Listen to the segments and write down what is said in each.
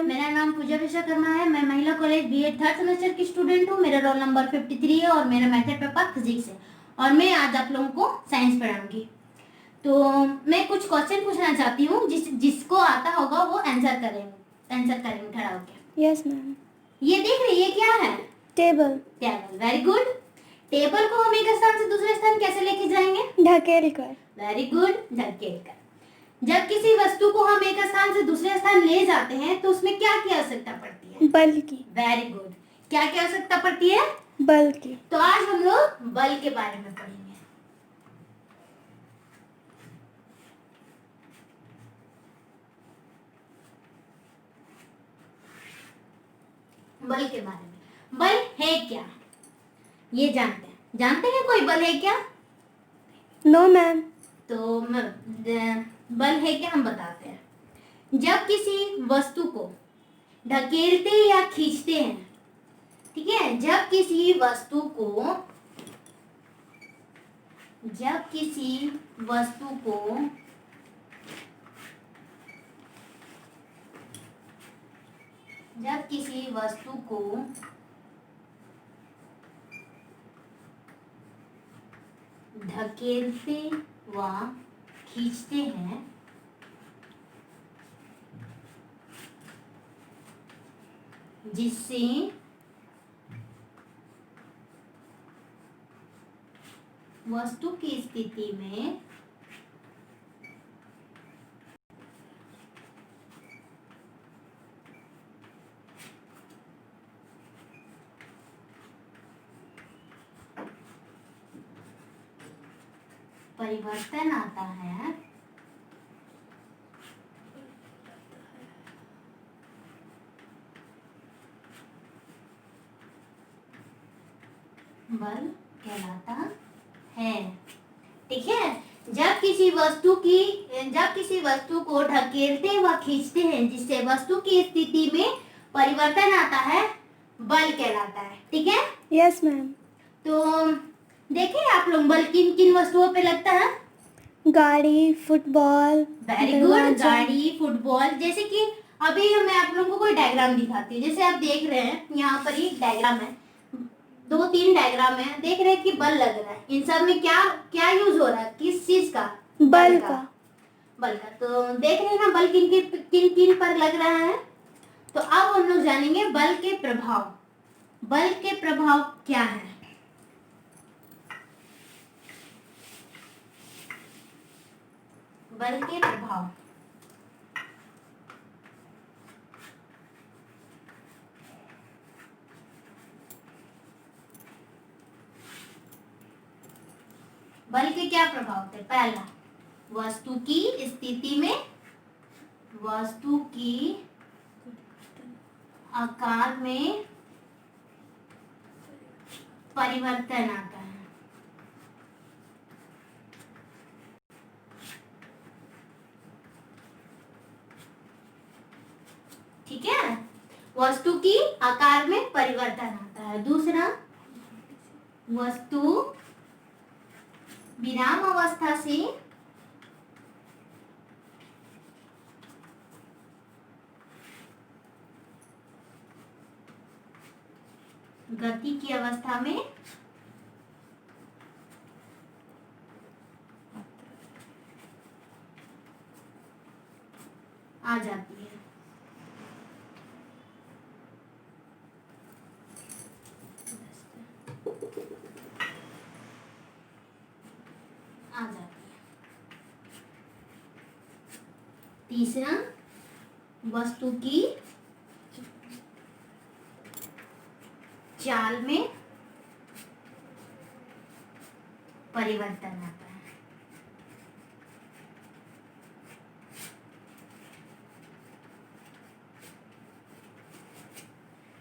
Ma'am. मेरा नाम पूजा विश्वकर्मा है। मैं महिला कॉलेज बीएड थर्ड सेमेस्टर की स्टूडेंट हूँ। मेरा रोल नंबर 53 है और मेरा मेथड पेपर फिजिक्स है और मैं आज आप लोगों को साइंस पढ़ाऊंगी। तो मैं कुछ क्वेश्चन पूछना चाहती हूँ, जिसको आता होगा वो आंसर करेंगे खड़ा होके। Yes ma'am. ये देख रही है क्या है? टेबल। Very good. टेबल को हम एक स्थान से दूसरे स्थान कैसे लेके जाएंगे? ढकेल कर। वेरी गुड, धकेल कर। जब किसी वस्तु को हम एक स्थान से दूसरे स्थान ले जाते हैं तो उसमें क्या की आवश्यकता पड़ती है? बल की। Very good. क्या की आवश्यकता पड़ती है? बल की। तो आज हम लोग बल के बारे में पढ़ेंगे। बल के बारे में। बल है क्या ये जानते हैं कोई बल है क्या? No ma'am. तो बल है क्या हम बताते हैं। जब किसी वस्तु को ढकेलते या खींचते हैं, ठीक है, जब किसी वस्तु को ढकेलते व खींचते हैं जिससे वस्तु की स्थिति में परिवर्तन आता है, बल कहलाता है। ठीक है, जब किसी वस्तु को ढकेलते व खींचते हैं जिससे वस्तु की स्थिति में परिवर्तन आता है, बल कहलाता है। ठीक है? Yes ma'am. तो देखिए आप लोग, बल किन किन वस्तुओं पे लगता है? गाड़ी, फुटबॉल। Very good. गाड़ी, फुटबॉल। जैसे कि अभी मैं आप लोगों को कोई डायग्राम दिखाती हूँ। जैसे आप देख रहे हैं यहाँ पर ही डायग्राम है, 2-3 डायग्राम है। देख रहे हैं कि बल लग रहा है। इन सब में क्या यूज हो रहा है? किस चीज का? बल का। तो देख रहे हैं ना बल किन किन पर लग रहा है। तो अब हम लोग जानेंगे बल के प्रभाव। बल के प्रभाव क्या है? बल के प्रभाव। बल के क्या प्रभाव होते हैं? पहला, वस्तु की स्थिति में वस्तु की आकार में परिवर्तन आता है। ठीक है, वस्तु की आकार में परिवर्तन आता है। दूसरा, वस्तु विराम अवस्था से गति की अवस्था में आ जाती है। तीसरा, वस्तु की चाल में परिवर्तन आता है।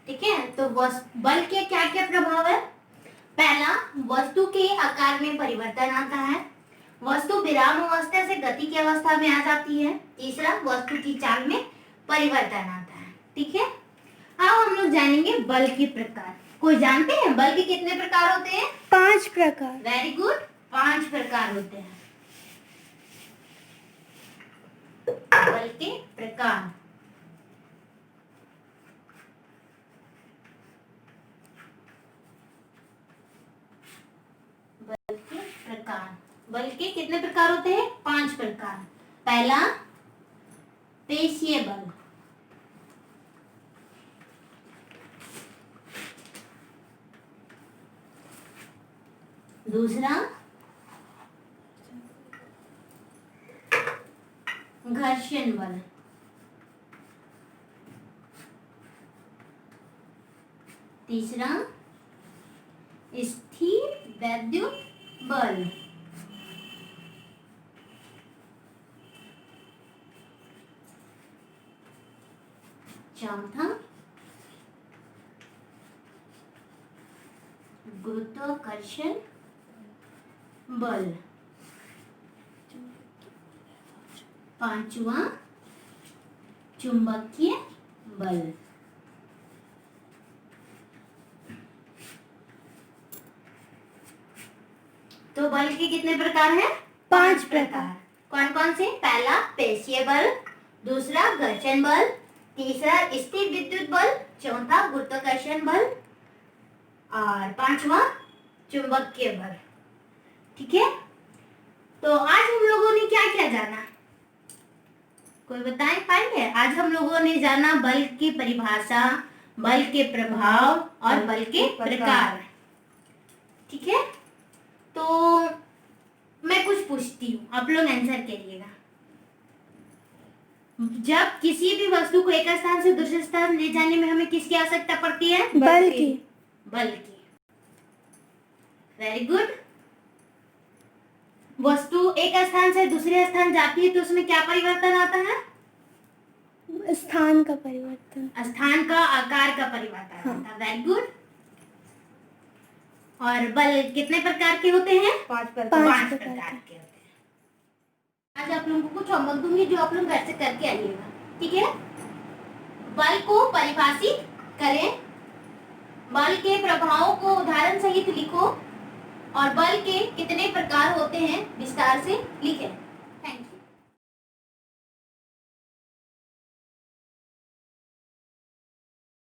ठीक है, तो बल के क्या क्या प्रभाव है? पहला, वस्तु के आकार में परिवर्तन आता है। वस्तु विराम अवस्था से गति की अवस्था में आ जाती है। तीसरा, वस्तु की चाल में परिवर्तन आता है। ठीक है, अब हम लोग जानेंगे बल के प्रकार। कोई जानते हैं बल के कितने प्रकार होते हैं? 5 प्रकार। वेरी गुड, 5 प्रकार होते हैं बल के प्रकार। प्रकार। बल के कितने प्रकार होते हैं? 5 प्रकार। पहला पेशीय बल, दूसरा घर्षण बल, तीसरा स्थिर वैद्युत बल, चौथा गुरुत्वाकर्षण बल, पांचवा चुंबकीय बल। तो बल के कितने प्रकार हैं? 5 प्रकार। कौन कौन से? पहला पेशीय बल, दूसरा घर्षण बल, तीसरा स्थिर विद्युत बल, चौथा गुरुत्वाकर्षण बल और पांचवा चुंबकीय बल। ठीक है, तो आज हम लोगों ने क्या क्या जाना? कोई बताए पाएंगे? आज हम लोगों ने जाना बल की परिभाषा, बल के प्रभाव और बल के प्रकार। ठीक है, तो मैं कुछ पूछती हूँ, आप लोग आंसर करिएगा। जब किसी भी वस्तु को एक स्थान से दूसरे स्थान ले जाने में हमें किसकी आवश्यकता पड़ती है? बल की। बल की। Very good. वस्तु एक स्थान से दूसरे स्थान जाती है तो उसमें क्या परिवर्तन आता है? स्थान का परिवर्तन। स्थान का, आकार का परिवर्तन हाँ। आता है। Very good. और बल कितने प्रकार के होते हैं? 5 प्रकार के होते हैं। आज आप लोगों को कुछ होमवर्क दूंगी जो आप लोग घर से करके आइएगा। ठीक है, बल को परिभाषित करें, बल के प्रभावों को उदाहरण सहित लिखो और बल के कितने प्रकार होते हैं विस्तार से लिखें।